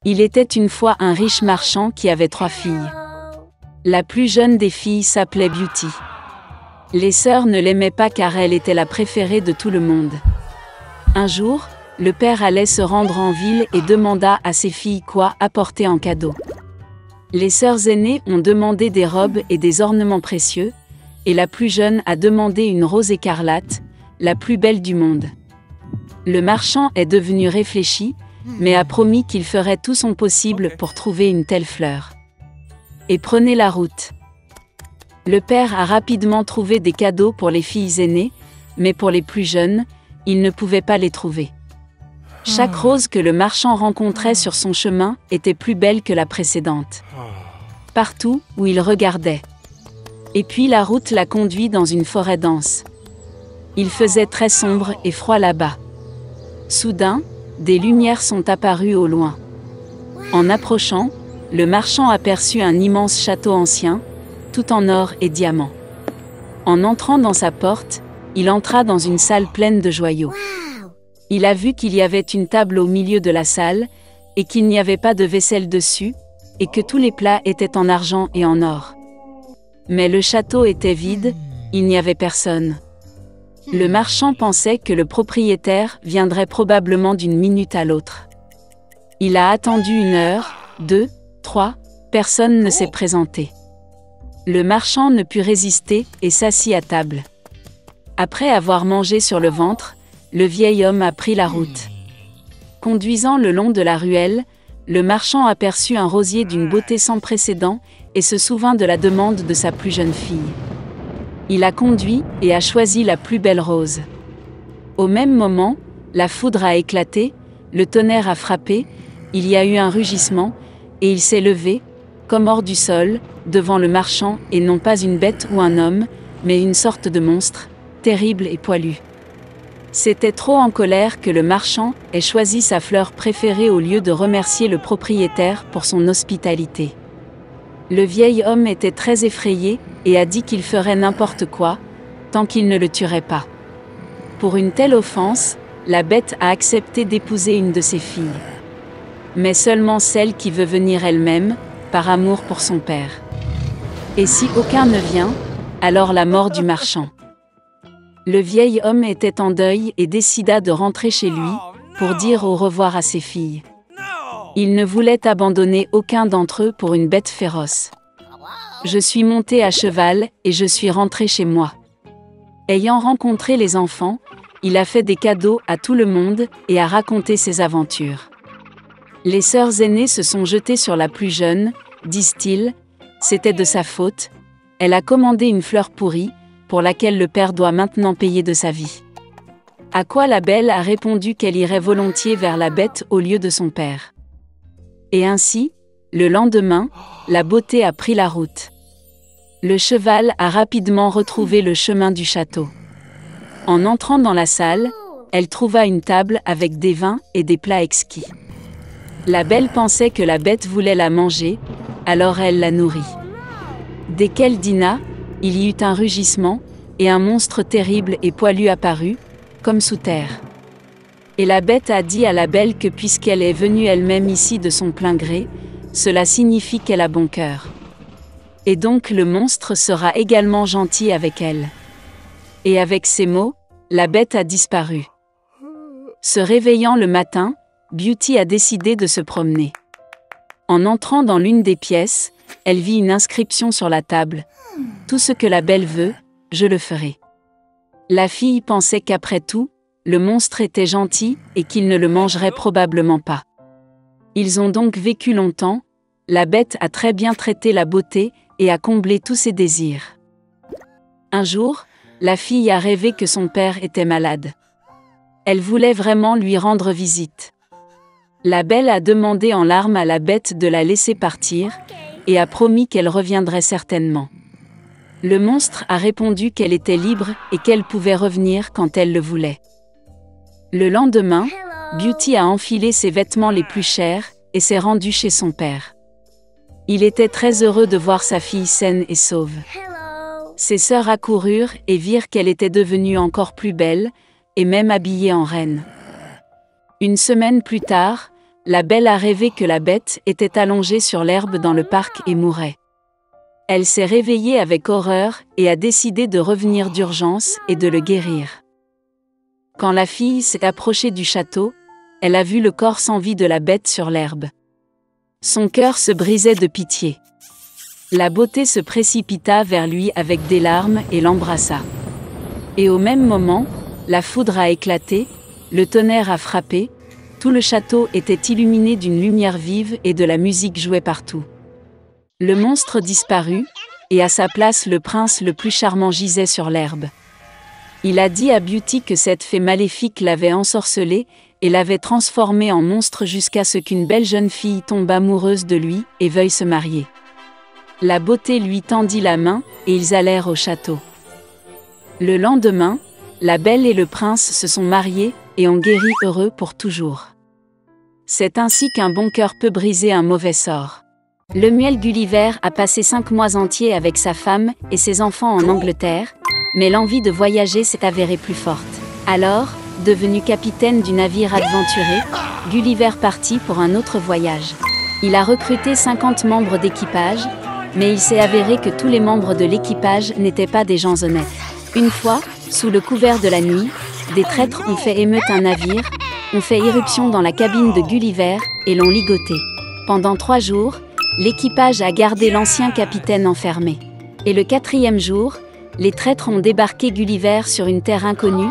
Il était une fois un riche marchand qui avait 3 filles. La plus jeune des filles s'appelait Beauty. Les sœurs ne l'aimaient pas car elle était la préférée de tout le monde. Un jour, le père allait se rendre en ville et demanda à ses filles quoi apporter en cadeau. Les sœurs aînées ont demandé des robes et des ornements précieux, et la plus jeune a demandé une rose écarlate, la plus belle du monde. Le marchand est devenu réfléchi, mais a promis qu'il ferait tout son possible pour trouver une telle fleur. Et prenez la route. Le père a rapidement trouvé des cadeaux pour les filles aînées, mais pour les plus jeunes, il ne pouvait pas les trouver. Chaque rose que le marchand rencontrait sur son chemin était plus belle que la précédente. Partout où il regardait. Et puis la route l'a conduit dans une forêt dense. Il faisait très sombre et froid là-bas. Soudain, des lumières sont apparues au loin. En approchant, le marchand aperçut un immense château ancien, tout en or et diamants. En entrant dans sa porte, il entra dans une salle pleine de joyaux. Il a vu qu'il y avait une table au milieu de la salle, et qu'il n'y avait pas de vaisselle dessus, et que tous les plats étaient en argent et en or. Mais le château était vide, il n'y avait personne. Le marchand pensait que le propriétaire viendrait probablement d'une minute à l'autre. Il a attendu 1 heure, 2, 3, personne ne s'est présenté. Le marchand ne put résister et s'assit à table. Après avoir mangé sur le ventre, le vieil homme a pris la route. Conduisant le long de la ruelle, le marchand aperçut un rosier d'une beauté sans précédent et se souvint de la demande de sa plus jeune fille. Il a conduit et a choisi la plus belle rose. Au même moment, la foudre a éclaté, le tonnerre a frappé, il y a eu un rugissement, et il s'est levé, comme hors du sol, devant le marchand et non pas une bête ou un homme, mais une sorte de monstre, terrible et poilu. C'était trop en colère que le marchand ait choisi sa fleur préférée au lieu de remercier le propriétaire pour son hospitalité. Le vieil homme était très effrayé et a dit qu'il ferait n'importe quoi, tant qu'il ne le tuerait pas. Pour une telle offense, la bête a accepté d'épouser une de ses filles. Mais seulement celle qui veut venir elle-même, par amour pour son père. Et si aucun ne vient, alors la mort du marchand. Le vieil homme était en deuil et décida de rentrer chez lui, pour dire au revoir à ses filles. Il ne voulait abandonner aucun d'entre eux pour une bête féroce. Je suis monté à cheval et je suis rentré chez moi. Ayant rencontré les enfants, il a fait des cadeaux à tout le monde et a raconté ses aventures. Les sœurs aînées se sont jetées sur la plus jeune, disent-ils, c'était de sa faute, elle a commandé une fleur pourrie, pour laquelle le père doit maintenant payer de sa vie. À quoi la belle a répondu qu'elle irait volontiers vers la bête au lieu de son père. Et ainsi, le lendemain, la beauté a pris la route. Le cheval a rapidement retrouvé le chemin du château. En entrant dans la salle, elle trouva une table avec des vins et des plats exquis. La belle pensait que la bête voulait la manger, alors elle la nourrit. Dès qu'elle dîna, il y eut un rugissement, et un monstre terrible et poilu apparut, comme sous terre. Et la bête a dit à la belle que puisqu'elle est venue elle-même ici de son plein gré, cela signifie qu'elle a bon cœur. Et donc le monstre sera également gentil avec elle. Et avec ces mots, la bête a disparu. Se réveillant le matin, Beauty a décidé de se promener. En entrant dans l'une des pièces, elle vit une inscription sur la table. « Tout ce que la belle veut, je le ferai. » La fille pensait qu'après tout, le monstre était gentil et qu'il ne le mangerait probablement pas. Ils ont donc vécu longtemps, la bête a très bien traité la beauté et a comblé tous ses désirs. Un jour, la fille a rêvé que son père était malade. Elle voulait vraiment lui rendre visite. La belle a demandé en larmes à la bête de la laisser partir, et a promis qu'elle reviendrait certainement. Le monstre a répondu qu'elle était libre et qu'elle pouvait revenir quand elle le voulait. Le lendemain, Beauty a enfilé ses vêtements les plus chers et s'est rendue chez son père. Il était très heureux de voir sa fille saine et sauve. Ses sœurs accoururent et virent qu'elle était devenue encore plus belle, et même habillée en reine. Une semaine plus tard, la Belle a rêvé que la bête était allongée sur l'herbe dans le parc et mourait. Elle s'est réveillée avec horreur et a décidé de revenir d'urgence et de le guérir. Quand la fille s'est approchée du château, elle a vu le corps sans vie de la bête sur l'herbe. Son cœur se brisait de pitié. La beauté se précipita vers lui avec des larmes et l'embrassa. Et au même moment, la foudre a éclaté, le tonnerre a frappé, tout le château était illuminé d'une lumière vive et de la musique jouait partout. Le monstre disparut, et à sa place le prince le plus charmant gisait sur l'herbe. Il a dit à Beauty que cette fée maléfique l'avait ensorcelé et l'avait transformé en monstre jusqu'à ce qu'une belle jeune fille tombe amoureuse de lui et veuille se marier. La beauté lui tendit la main et ils allèrent au château. Le lendemain, la belle et le prince se sont mariés et ont guéri heureux pour toujours. C'est ainsi qu'un bon cœur peut briser un mauvais sort. Lemuel Gulliver a passé 5 mois entiers avec sa femme et ses enfants en Angleterre, mais l'envie de voyager s'est avérée plus forte. Alors, devenu capitaine du navire aventuré, Gulliver partit pour un autre voyage. Il a recruté 50 membres d'équipage, mais il s'est avéré que tous les membres de l'équipage n'étaient pas des gens honnêtes. Une fois, sous le couvert de la nuit, des traîtres ont fait émeute un navire, ont fait irruption dans la cabine de Gulliver et l'ont ligoté. Pendant 3 jours, l'équipage a gardé l'ancien capitaine enfermé. Et le 4e jour, les traîtres ont débarqué Gulliver sur une terre inconnue,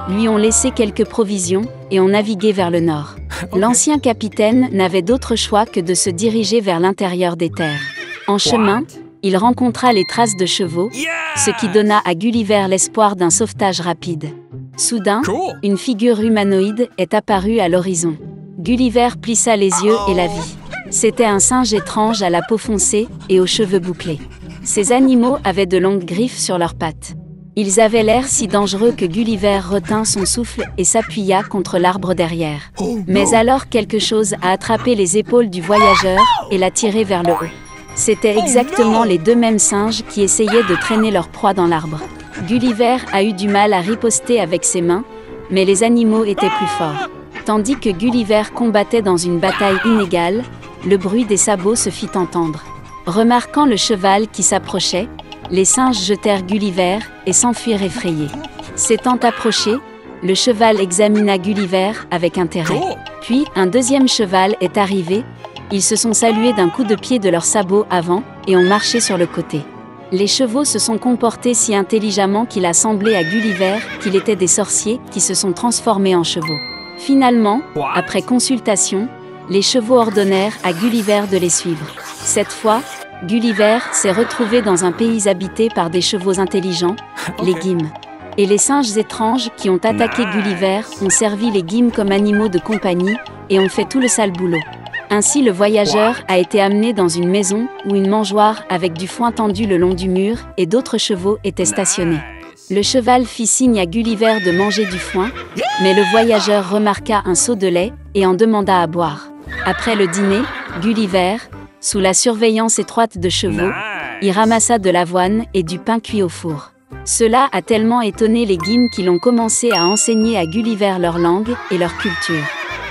lui ont laissé quelques provisions et ont navigué vers le nord. L'ancien capitaine n'avait d'autre choix que de se diriger vers l'intérieur des terres. En chemin, il rencontra les traces de chevaux, ce qui donna à Gulliver l'espoir d'un sauvetage rapide. Soudain, une figure humanoïde est apparue à l'horizon. Gulliver plissa les yeux et la vit. C'était un singe étrange à la peau foncée et aux cheveux bouclés. Ces animaux avaient de longues griffes sur leurs pattes. Ils avaient l'air si dangereux que Gulliver retint son souffle et s'appuya contre l'arbre derrière. Mais alors quelque chose a attrapé les épaules du voyageur et l'a tiré vers le haut. C'étaient exactement les 2 mêmes singes qui essayaient de traîner leur proie dans l'arbre. Gulliver a eu du mal à riposter avec ses mains, mais les animaux étaient plus forts. Tandis que Gulliver combattait dans une bataille inégale, le bruit des sabots se fit entendre. Remarquant le cheval qui s'approchait, les singes jetèrent Gulliver et s'enfuirent effrayés. S'étant approché, le cheval examina Gulliver avec intérêt. Puis, un 2e cheval est arrivé, ils se sont salués d'un coup de pied de leurs sabots avant et ont marché sur le côté. Les chevaux se sont comportés si intelligemment qu'il a semblé à Gulliver qu'ils étaient des sorciers qui se sont transformés en chevaux. Finalement, après consultation, les chevaux ordonnèrent à Gulliver de les suivre. Cette fois, Gulliver s'est retrouvé dans un pays habité par des chevaux intelligents, les guimes. Et les singes étranges qui ont attaqué Gulliver ont servi les guimes comme animaux de compagnie et ont fait tout le sale boulot. Ainsi le voyageur a été amené dans une maison où une mangeoire avec du foin tendu le long du mur et d'autres chevaux étaient stationnés. Le cheval fit signe à Gulliver de manger du foin, mais le voyageur remarqua un seau de lait et en demanda à boire. Après le dîner, Gulliver, sous la surveillance étroite de chevaux, y ramassa de l'avoine et du pain cuit au four. Cela a tellement étonné les guimes qu'ils ont commencé à enseigner à Gulliver leur langue et leur culture.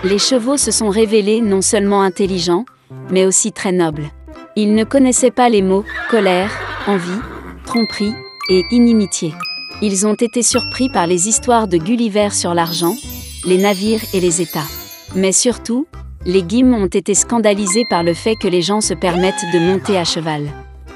Les chevaux se sont révélés non seulement intelligents, mais aussi très nobles. Ils ne connaissaient pas les mots « colère »,« envie »,« tromperie » et « inimitié ». Ils ont été surpris par les histoires de Gulliver sur l'argent, les navires et les États. Mais surtout, les guimes ont été scandalisés par le fait que les gens se permettent de monter à cheval.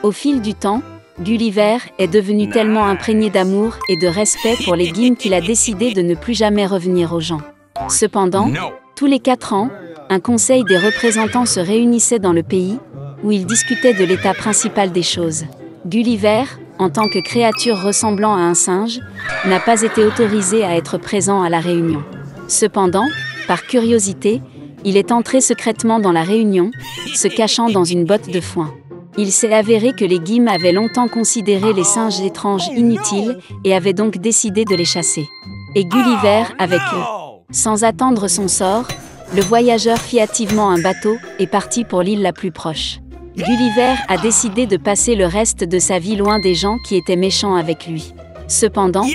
Au fil du temps, Gulliver est devenu tellement imprégné d'amour et de respect pour les guimes qu'il a décidé de ne plus jamais revenir aux gens. Cependant, tous les 4 ans, un conseil des représentants se réunissait dans le pays, où ils discutaient de l'état principal des choses. Gulliver, en tant que créature ressemblant à un singe, n'a pas été autorisé à être présent à la réunion. Cependant, par curiosité, il est entré secrètement dans la réunion, se cachant dans une botte de foin. Il s'est avéré que les guimes avaient longtemps considéré les singes étranges inutiles et avaient donc décidé de les chasser. Et Gulliver avec eux. Sans attendre son sort, le voyageur fit hâtivement un bateau et partit pour l'île la plus proche. Gulliver a décidé de passer le reste de sa vie loin des gens qui étaient méchants avec lui. Cependant,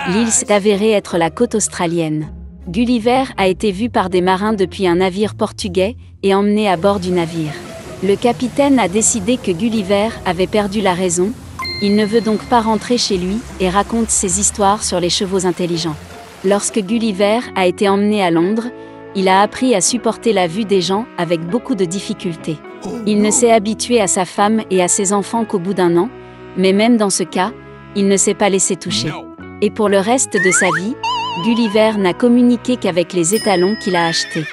l'île s'est avérée être la côte australienne. Gulliver a été vu par des marins depuis un navire portugais et emmené à bord du navire. Le capitaine a décidé que Gulliver avait perdu la raison, il ne veut donc pas rentrer chez lui et raconte ses histoires sur les chevaux intelligents. Lorsque Gulliver a été emmené à Londres, il a appris à supporter la vue des gens avec beaucoup de difficultés. Il ne s'est habitué à sa femme et à ses enfants qu'au bout d'un an, mais même dans ce cas, il ne s'est pas laissé toucher. Et pour le reste de sa vie, Gulliver n'a communiqué qu'avec les étalons qu'il a achetés.